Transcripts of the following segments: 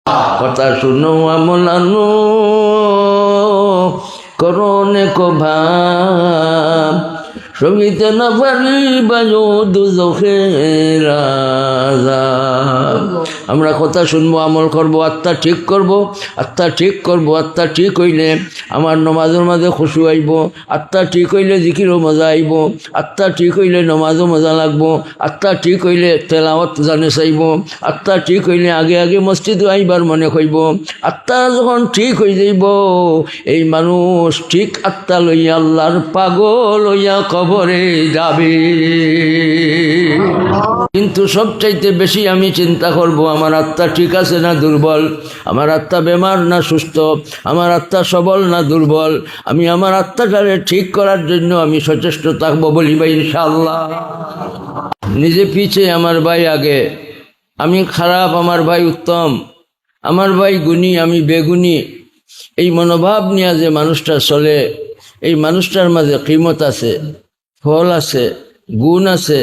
কথা শুনো আমল আনো করনে কো ভাব সঙ্গীতে না পারি বাজো দুজখের আযাব। আমরা কথা শুনবো, আমল করব, আত্মা ঠিক করব, আত্মা ঠিক করব। আত্মা ঠিক হইলে আমার নমাজের মাঝে খুশু আইব, আত্মা ঠিক হইলে জিকিরও মজা আইব, আত্মা ঠিক হইলে নমাজও মজা লাগবো, আত্মা ঠিক হইলে তেলাওয়াত জানে চাইব, আত্মা ঠিক হইলে আগে আগে মসজিদে আইবার মনে কইব। আত্মা যখন ঠিক হয়ে যাইব এই মানুষ ঠিক আত্মা লইয়া আল্লাহর পাগল লইয়া কবরে যাবে। কিন্তু সবচাইতে বেশি আমি চিন্তা করব আমার আত্মা ঠিক আছে না দুর্বল, আমার আত্মা বেমার না সুস্থ, আমার আত্মা সবল না দুর্বল। আমি আমার আত্মাটারে ঠিক করার জন্য আমি সচেষ্ট থাকবো, বলি ভাই ইনশাআল্লাহ। নিজে পিছে আমার ভাই আগে, আমি খারাপ আমার ভাই উত্তম, আমার ভাই গুণী আমি বেগুনি, এই মনোভাব নিয়ে যে মানুষটা চলে এই মানুষটার মাঝে কিমত আছে, ফল আছে, গুণ আছে।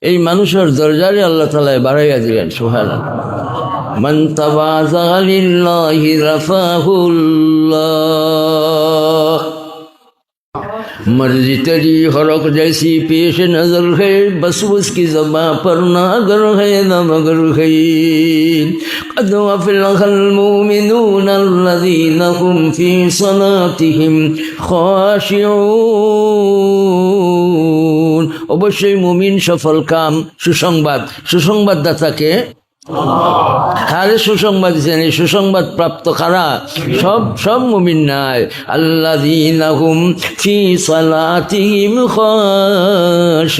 এই মানুষের দরজারে আল্লাহ তাআলা বাড়াইয়া দিলেন। সুবহানাল্লাহ। মান তাওয়াযা লিল্লাহি রাফাহুল্লাহ। मर्जी तेरी हरक जैसी पेश नजर है, बस उसकी ज़बां पर ना अगर है न मगर है। क़द अफ़लहल मुमिनून अल्लज़ीना हुम फ़ी सलातिहिम खाशिऊन। অবশ্যই মুমিন সফল কাম। সুসংবাদ, সুসংবাদদাতাকে কারে সুসংবাদ দিচ্ছেন? এই সুসংবাদ প্রাপ্ত কারা? সব মুমিন নাই। আল্লাযীনা হুম ফি সালাতিহিম খাশিউন।